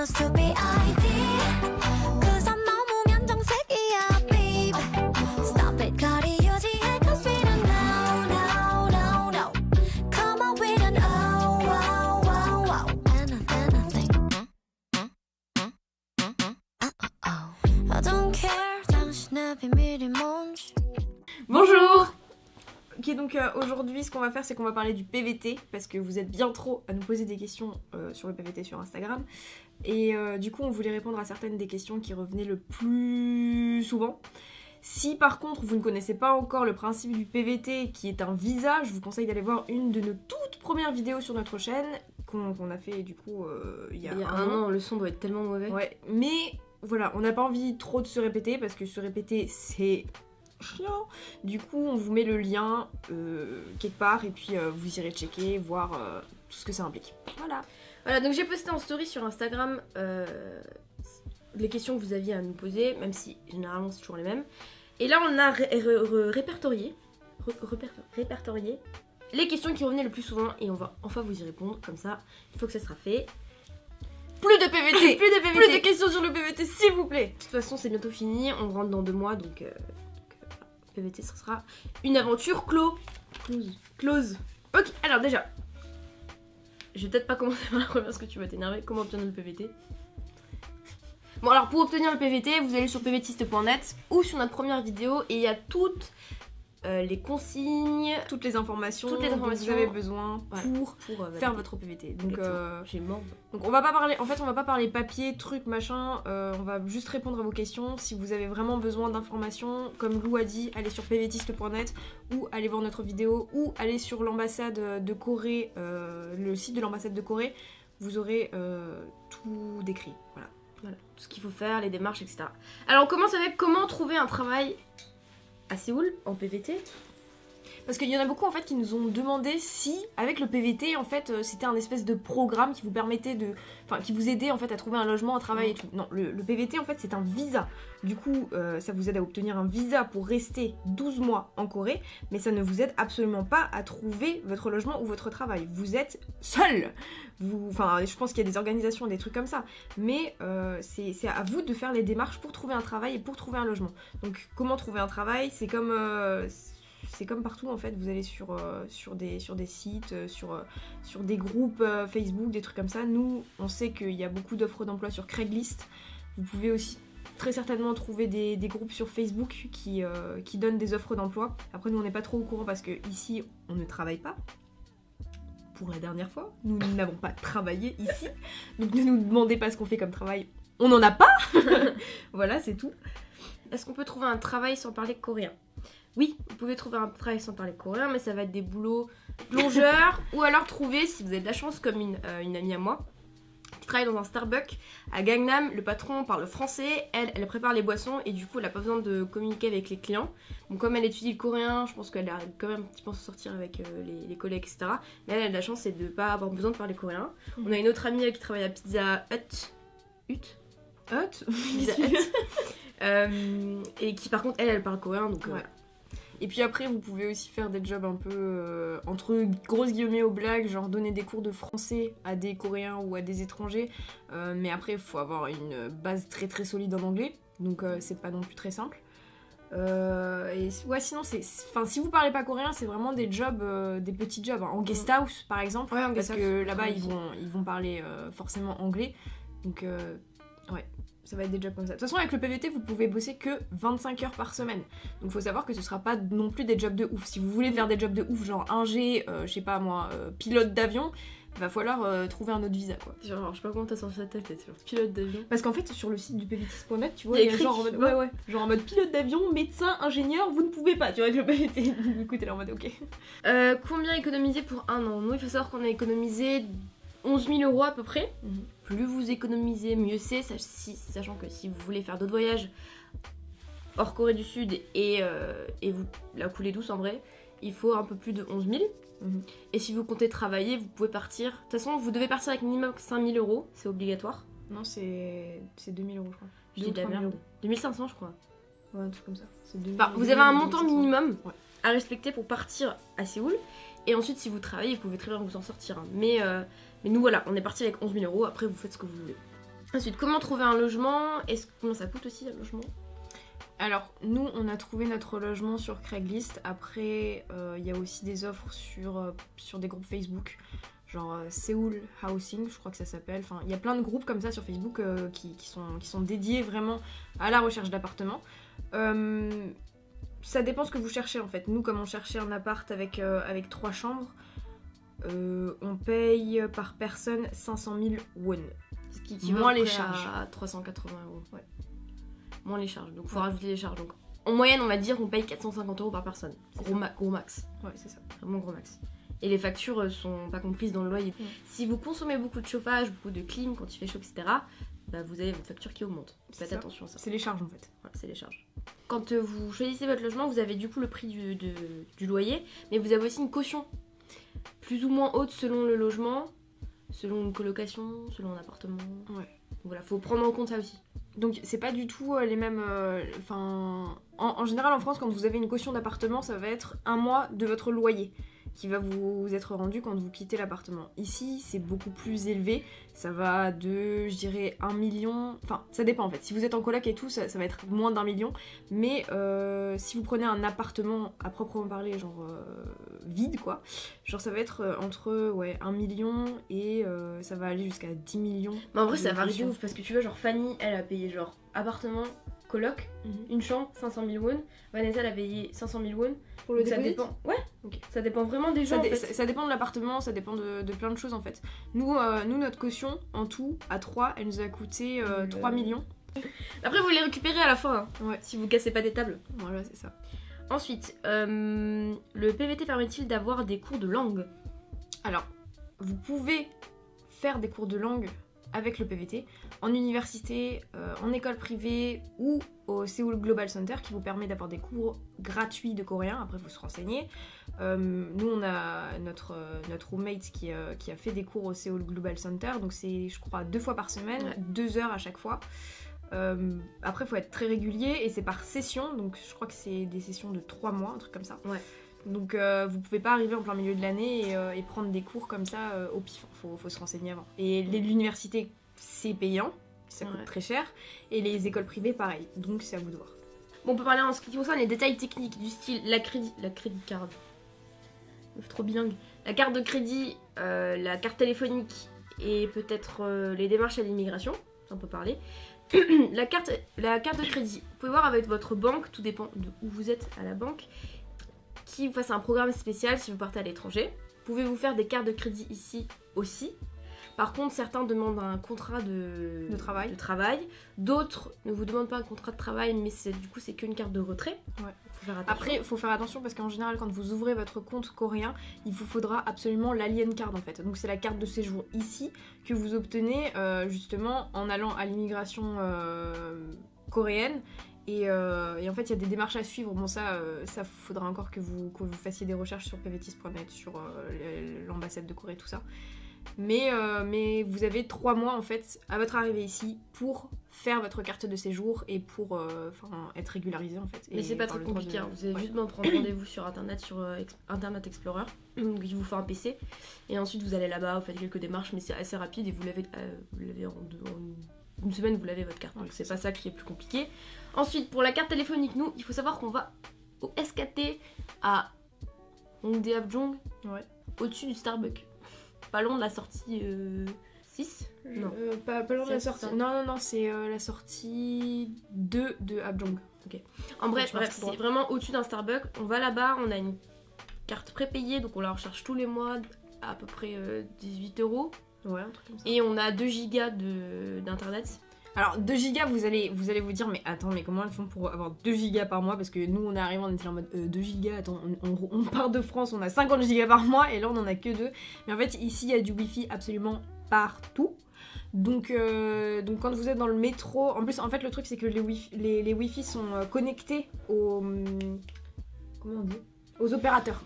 used to be ID. Cause I'm 너무 면정색이야, babe. Stop it, 거리 유지해, cause we don't know, no, no, no. Come up with an oh, wow, wow, wow. Anything. I don't care, 당신의 비밀이 뭔지. Bonjour. Ok, donc aujourd'hui ce qu'on va faire c'est qu'on va parler du PVT parce que vous êtes bien trop à nous poser des questions sur le PVT sur Instagram et du coup on voulait répondre à certaines des questions qui revenaient le plus souvent. Si par contre vous ne connaissez pas encore le principe du PVT qui est un visa, je vous conseille d'aller voir une de nos toutes premières vidéos sur notre chaîne qu'on a fait du coup il y a un an. Le son doit être tellement mauvais. Ouais, mais voilà, on n'a pas envie trop de se répéter parce que se répéter c'est chiant. Du coup on vous met le lien quelque part et puis vous irez checker, voir tout ce que ça implique. Voilà, donc j'ai posté en story sur Instagram les questions que vous aviez à nous poser, même si généralement c'est toujours les mêmes. Et là on a répertorié les questions qui revenaient le plus souvent et on va enfin vous y répondre, comme ça il faut que ça sera fait. Plus de PVT. Plus de PVT. Plus de questions sur le PVT s'il vous plaît. De toute façon c'est bientôt fini, on rentre dans 2 mois donc PVT ce sera une aventure close. Ok, alors déjà, je vais peut-être pas commencer par la première parce que tu vas t'énerver. Comment obtenir le PVT? Bon alors pour obtenir le PVT, vous allez sur pvtiste.net ou sur notre première vidéo et il y a toutes les consignes, toutes les informations dont vous avez besoin pour faire valider votre PVT. Donc j'ai mort. Donc on va pas parler, en fait on va pas parler papier, truc, machin, on va juste répondre à vos questions. Si vous avez vraiment besoin d'informations, comme Lou a dit, allez sur pvtiste.net ou allez voir notre vidéo ou allez sur l'ambassade de Corée, le site de l'ambassade de Corée, vous aurez tout décrit, voilà, tout ce qu'il faut faire, les démarches, etc. Alors on commence avec comment trouver un travail à Séoul en PVT. Parce qu'il y en a beaucoup en fait qui nous ont demandé si, avec le PVT, en fait, c'était un espèce de programme qui vous permettait de... Enfin, qui vous aidait en fait à trouver un logement, un travail et tout. Non, le PVT en fait c'est un visa. Du coup, ça vous aide à obtenir un visa pour rester 12 mois en Corée, mais ça ne vous aide absolument pas à trouver votre logement ou votre travail. Vous êtes seul. Enfin, je pense qu'il y a des organisations, des trucs comme ça. Mais c'est à vous de faire les démarches pour trouver un travail et pour trouver un logement. Donc, comment trouver un travail? C'est comme partout en fait, vous allez sur des sites, sur des groupes Facebook, des trucs comme ça. Nous, on sait qu'il y a beaucoup d'offres d'emploi sur Craigslist. Vous pouvez aussi très certainement trouver des groupes sur Facebook qui donnent des offres d'emploi. Après, nous, on n'est pas trop au courant parce que ici, on ne travaille pas. Pour la dernière fois, nous n'avons pas travaillé ici. Donc ne nous demandez pas ce qu'on fait comme travail. On n'en a pas. Voilà, c'est tout. Est-ce qu'on peut trouver un travail sans parler coréen? Oui, vous pouvez trouver un travail sans parler coréen, mais ça va être des boulots plongeurs ou alors trouver, si vous avez de la chance, comme une amie à moi, qui travaille dans un Starbucks à Gangnam. Le patron parle français, elle prépare les boissons et du coup elle n'a pas besoin de communiquer avec les clients. Donc comme elle étudie le coréen, je pense qu'elle a quand même un petit peu s'en sortir avec les collègues, etc. Mais elle a de la chance, c'est de ne pas avoir besoin de parler coréen. On a une autre amie qui travaille à Pizza Hut. Pizza Hut. Et qui par contre elle parle coréen, donc voilà. Et puis après, vous pouvez aussi faire des jobs un peu entre grosses guillemets aux blagues, genre donner des cours de français à des Coréens ou à des étrangers. Mais après, il faut avoir une base très très solide en anglais, donc c'est pas non plus très simple. Et ouais, sinon, si vous parlez pas coréen, c'est vraiment des jobs, des petits jobs, hein. En guest house par exemple, parce que là-bas ils vont parler forcément anglais. Donc ouais. Ça va être des jobs comme ça. De toute façon, avec le PVT, vous pouvez bosser que 25 heures par semaine. Donc faut savoir que ce sera pas non plus des jobs de ouf. Si vous voulez faire des jobs de ouf, genre ingé, je sais pas moi, pilote d'avion, va falloir trouver un autre visa quoi. Genre, je sais pas comment t'as sorti cette tête, c'est genre pilote d'avion. Parce qu'en fait, sur le site du pvtiste.net, tu vois, il y a genre en mode, genre en mode pilote d'avion, médecin, ingénieur, vous ne pouvez pas, tu vois, avec le PVT. Du coup, t'es là en mode ok. Combien économiser pour un an? Nous, il faut savoir qu'on a économisé 11 000 € à peu près. Plus vous économisez, mieux c'est, sachant que si vous voulez faire d'autres voyages hors Corée du Sud et vous la coulez douce en vrai, il faut un peu plus de 11 000. Et si vous comptez travailler, vous pouvez partir. De toute façon, vous devez partir avec minimum 5 000 €, c'est obligatoire. Non, c'est 2 000 € je crois. Je dis de la merde. 2500 je crois. Ouais, un truc comme ça. Enfin, vous avez un montant minimum à respecter pour partir à Séoul. Et ensuite, si vous travaillez, vous pouvez très bien vous en sortir. Hein. Mais nous, voilà, on est parti avec 11 000 €. Après, vous faites ce que vous voulez. Ensuite, comment trouver un logement? Comment ça coûte aussi un logement? Alors, nous, on a trouvé notre logement sur Craigslist. Après, il y a aussi des offres sur des groupes Facebook, genre Seoul Housing, je crois que ça s'appelle. Enfin, il y a plein de groupes comme ça sur Facebook qui sont dédiés vraiment à la recherche d'appartements. Ça dépend ce que vous cherchez en fait. Nous, comme on cherchait un appart avec 3 chambres, on paye par personne 500 000 won. Ce qui Moins va les à charges. À 380 €. Ouais. Moins les charges, donc faut Ouais. rajouter les charges. Donc en moyenne, on va dire qu'on paye 450 € par personne. C'est Gros max. Ouais, c'est ça. Vraiment gros max. Et les factures sont pas comprises dans le loyer. Si vous consommez beaucoup de chauffage, beaucoup de clim quand il fait chaud, etc., bah vous avez votre facture qui augmente. C'est Faites ça. attention à ça. C'est les charges en fait. Voilà, c'est les charges. Quand vous choisissez votre logement, vous avez du coup le prix du loyer, mais vous avez aussi une caution plus ou moins haute selon le logement, selon une colocation, selon un appartement. Ouais. Voilà, faut prendre en compte ça aussi. Donc c'est pas du tout les mêmes. En général en France, quand vous avez une caution d'appartement, ça va être 1 mois de votre loyer qui va vous être rendu quand vous quittez l'appartement. Ici, c'est beaucoup plus élevé. Ça va de, je dirais, 1 million. Enfin, ça dépend en fait. Si vous êtes en coloc et tout, ça va être moins d'1 million. Mais si vous prenez un appartement à proprement parler, genre vide quoi, genre ça va être entre 1 million et ça va aller jusqu'à 10 millions. Mais en vrai, de ça varie de caution. ouf parce que tu vois, genre Fanny, elle a payé genre appartement, coloc, une chambre, 500 000 won. Vanessa, elle a payé 500 000 won. Pour le Donc ça déposit. dépend. Ouais, Ok. ça dépend vraiment des gens. Ça, en fait. ça dépend de l'appartement, ça dépend de plein de choses en fait. Nous, notre caution, en tout, à 3, elle nous a coûté 3 millions. Après, vous les récupérez à la fin, hein, Ouais. si vous cassez pas des tables. Voilà, c'est ça. Ensuite, le PVT permet-il d'avoir des cours de langue? Alors, vous pouvez faire des cours de langue avec le PVT en université, en école privée ou au Seoul Global Center qui vous permet d'avoir des cours gratuits de coréen. Après, vous se renseignez. Nous, on a notre roommate qui a fait des cours au Seoul Global Center. Donc, c'est, je crois, 2 fois par semaine, Ouais. 2 heures à chaque fois. Après, il faut être très régulier et c'est par session. Donc, je crois que c'est des sessions de 3 mois, un truc comme ça. Ouais. Donc vous pouvez pas arriver en plein milieu de l'année et prendre des cours comme ça au pif, faut se renseigner avant. Et l'université c'est payant, ça coûte Ouais. très cher, et les écoles privées pareil, donc c'est à vous de voir. Bon, on peut parler en ce qui concerne les détails techniques du style la crédit card. Meuf trop bilingue. La carte de crédit, la carte téléphonique et peut-être les démarches à l'immigration, ça on peut parler. la carte de crédit, vous pouvez voir avec votre banque, tout dépend de où vous êtes à la banque, qui vous fasse un programme spécial si vous partez à l'étranger. Pouvez-vous faire des cartes de crédit ici aussi. Par contre, certains demandent un contrat de travail. D'autres ne vous demandent pas un contrat de travail, mais du coup, c'est qu'une carte de retrait. Ouais. Faut faire attention. Après, il faut faire attention parce qu'en général, quand vous ouvrez votre compte coréen, il vous faudra absolument l'alien card en fait. Donc c'est la carte de séjour ici que vous obtenez justement en allant à l'immigration coréenne. Et en fait, il y a des démarches à suivre. Bon, ça faudra encore que vous fassiez des recherches sur pvtis.net, sur l'ambassade de Corée, tout ça. Mais vous avez 3 mois en fait à votre arrivée ici pour faire votre carte de séjour et pour être régularisé en fait. Mais et c'est pas avoir très le droit compliqué, de- hein. Vous avez Ouais. juste besoin de prendre rendez-vous sur internet, sur Internet Explorer. Donc il vous faut un PC. Et ensuite vous allez là-bas, vous faites quelques démarches, mais c'est assez rapide et vous l'avez en une semaine, vous l'avez votre carte. Donc Ouais, c'est pas ça qui est plus compliqué. Ensuite, pour la carte téléphonique, nous, il faut savoir qu'on va au SKT à Hongdae Abjong, Ouais. au-dessus du Starbucks. Pas loin de la sortie 6. Non. Pas loin de la C'est sortie. ça. Non, c'est la sortie 2 de Abjong. En bref, Tu marches tout c'est droit. vraiment au-dessus d'un Starbucks. On va là-bas, on a une carte prépayée, donc on la recharge tous les mois à peu près 18 €. Ouais, un truc comme ça. Et on a 2 gigas d'internet. Alors 2 gigas, vous allez vous dire mais attends, mais comment elles font pour avoir 2 gigas par mois? Parce que nous on est arrivé, on était en mode 2 gigas, attends, on part de France, on a 50 gigas par mois et là on en a que 2. Mais en fait ici il y a du wifi absolument partout. Donc quand vous êtes dans le métro, en plus en fait le truc c'est que les wifi sont connectés aux comment on dit, aux opérateurs.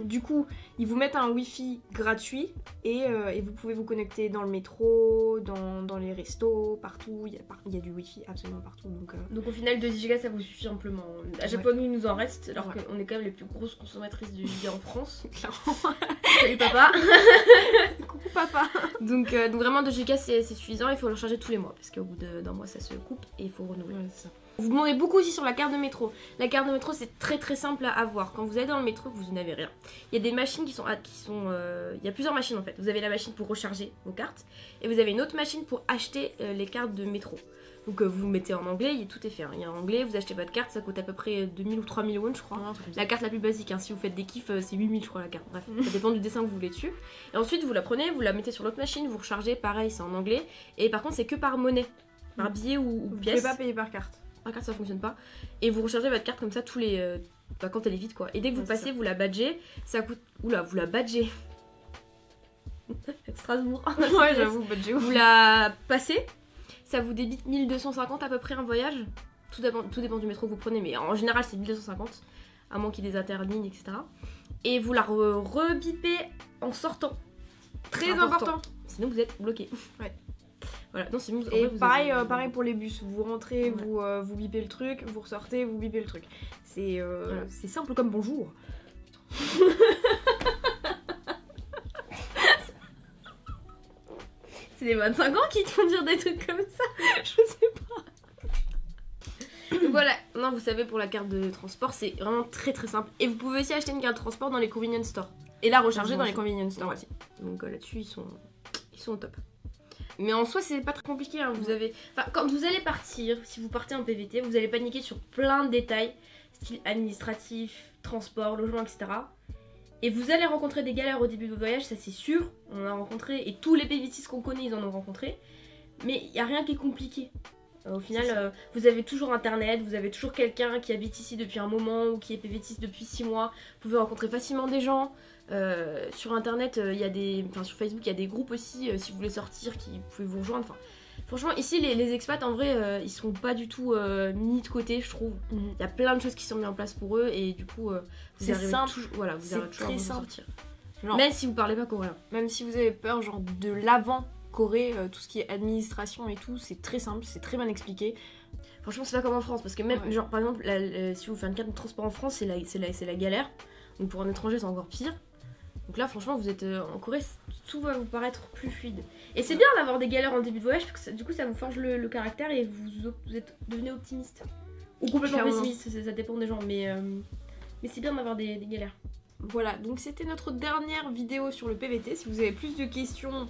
Du coup, ils vous mettent un wifi gratuit et vous pouvez vous connecter dans le métro, dans les restos, partout. Il y a du wifi absolument partout. Donc au final, 2 gigas ça vous suffit amplement. À chaque Ouais. fois, nous, il nous en reste, alors Ouais. qu'on est quand même les plus grosses consommatrices de gigas en France. Clairement. Salut papa. Coucou papa. Donc vraiment 2 Go c'est suffisant, il faut le recharger tous les mois parce qu'au bout d'un mois ça se coupe et il faut renouveler. Ouais, c'est ça. Vous demandez beaucoup aussi sur la carte de métro. La carte de métro c'est très simple à avoir. Quand vous allez dans le métro vous n'avez rien. Il y a des machines il y a plusieurs machines en fait. Vous avez la machine pour recharger vos cartes et vous avez une autre machine pour acheter les cartes de métro. Donc vous mettez en anglais, tout est fait. Hein. Il y a en anglais, vous achetez votre carte, ça coûte à peu près 2000 ou 3000 won je crois. La carte la plus basique, hein. Si vous faites des kiffs, c'est 8000 je crois la carte. Bref, ça dépend du dessin que vous voulez dessus. Et ensuite vous la prenez, vous la mettez sur l'autre machine, vous rechargez, pareil c'est en anglais. Et par contre c'est que par monnaie, par billet ou Vous pièce. pouvez pas payer par carte. Par carte ça fonctionne pas. Et vous rechargez votre carte comme ça tous les... quand elle est vide quoi. Et dès que vous Ouais, passez, c'est vous la badgez, ça coûte... Oula, vous la badgez. Strasbourg. Ouais, j'avoue, budget ouf. Vous la passez, ça vous débite 1250 à peu près un voyage. Tout dépend du métro que vous prenez, mais en général c'est 1250, à moins qu'il y ait des interlignes, etc. Et vous la rebipez en sortant. Très important. Sinon vous êtes bloqué. Ouais. Voilà, non, sinon, en Et vrai, vous pareil, avez- pareil pour les bus. Vous rentrez, Ouais. vous bipez le truc, vous ressortez, vous bipez le truc. C'est Voilà. c'est simple comme bonjour. C'est les 25 ans qui te font dire des trucs comme ça. Je sais pas. Donc voilà, non, vous savez, pour la carte de transport, c'est vraiment très simple. Et vous pouvez aussi acheter une carte de transport dans les convenience stores. Et la recharger Franchement, dans les convenience stores Ouais. aussi. Donc là-dessus, ils sont au top. Mais en soi, c'est pas très compliqué. Hein. Vous avez... enfin, quand vous allez partir, si vous partez en PVT, vous allez paniquer sur plein de détails, style administratif, transport, logement, etc. Et vous allez rencontrer des galères au début de votre voyage, ça c'est sûr. On en a rencontré, et tous les PVTistes qu'on connaît, ils en ont rencontré. Mais il n'y a rien qui est compliqué. Au C'est ça. final, vous avez toujours internet, vous avez toujours quelqu'un qui habite ici depuis un moment ou qui est PVTiste depuis 6 mois. Vous pouvez rencontrer facilement des gens. Sur internet, il y a sur Facebook, il y a des groupes aussi, si vous voulez sortir, qui vous pouvez vous rejoindre. Enfin, franchement, ici, les expats, en vrai, ils sont pas du tout mis de côté, je trouve. Il y a plein de choses qui sont mises en place pour eux et du coup, vous C'est arrivez simple. toujours, voilà, vous C'est arrivez toujours à très vous simple. sortir. Genre, Même si vous parlez pas coréen. même si vous avez peur genre de l'avant-Corée, tout ce qui est administration et tout, c'est très simple, c'est très bien expliqué. Franchement, c'est pas comme en France parce que même, Ouais. genre, par exemple, si vous faites une carte de transport en France, c'est la galère. Donc pour un étranger, c'est encore pire. Donc là, franchement, vous êtes en Corée, tout va vous paraître plus fluide. Et c'est bien d'avoir des galères en début de voyage parce que du coup, ça vous forge le caractère et vous devenez optimiste. Ou complètement Clairement. pessimiste, ça dépend des gens. Mais c'est bien d'avoir des galères. Voilà, donc c'était notre dernière vidéo sur le PVT. Si vous avez plus de questions,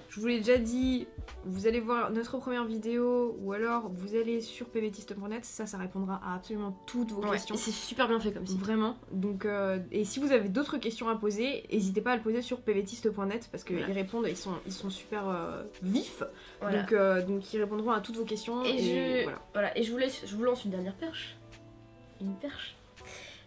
je vous l'ai déjà dit, vous allez voir notre première vidéo ou alors vous allez sur pvtiste.net, ça répondra à absolument toutes vos Ouais, questions. et c'est super bien fait comme ça. Vraiment. Donc, et si vous avez d'autres questions à poser, n'hésitez pas à le poser sur pvtiste.net parce qu'ils Voilà. répondent, ils sont super vifs. Voilà. Donc ils répondront à toutes vos questions. Et voilà. et je vous lance une dernière perche. Une perche.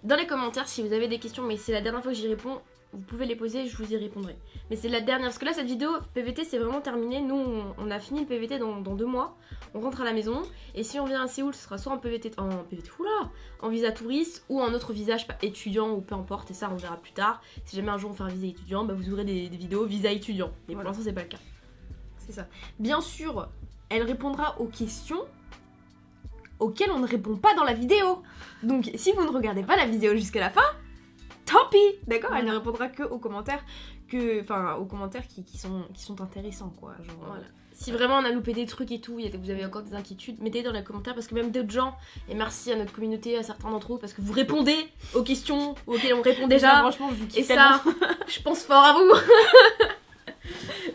Dans les commentaires, si vous avez des questions, mais c'est la dernière fois que j'y réponds, vous pouvez les poser, je vous y répondrai. Mais c'est la dernière, parce que là, cette vidéo PVT, c'est vraiment terminé. Nous, on a fini le PVT dans 2 mois. On rentre à la maison. Et si on vient à Séoul, ce sera soit en visa touriste ou en autre visa, je sais pas, étudiant ou peu importe. Et ça, on verra plus tard. Si jamais un jour on fait un visa étudiant, bah, vous aurez des vidéos visa étudiant. Mais pour Voilà. l'instant, c'est pas le cas. C'est ça. Bien sûr, elle répondra aux questions auxquelles on ne répond pas dans la vidéo. Donc si vous ne regardez pas la vidéo jusqu'à la fin, tant pis, d'accord. Elle ne répondra que aux commentaires qui sont intéressants, quoi. Genre, Voilà. Si vraiment on a loupé des trucs et tout, vous avez encore des inquiétudes, mettez dans les commentaires parce que même d'autres gens, et merci à notre communauté, à certains d'entre vous, parce que vous répondez aux questions auxquelles on répond déjà. franchement, je vous kiffe Et tellement. ça, je pense fort à vous.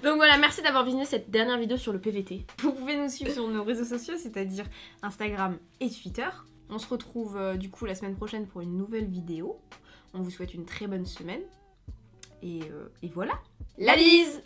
Donc voilà, merci d'avoir visionné cette dernière vidéo sur le PVT. Vous pouvez nous suivre sur nos réseaux sociaux, c'est-à-dire Instagram et Twitter. On se retrouve du coup la semaine prochaine pour une nouvelle vidéo. On vous souhaite une très bonne semaine. Et voilà. La bise!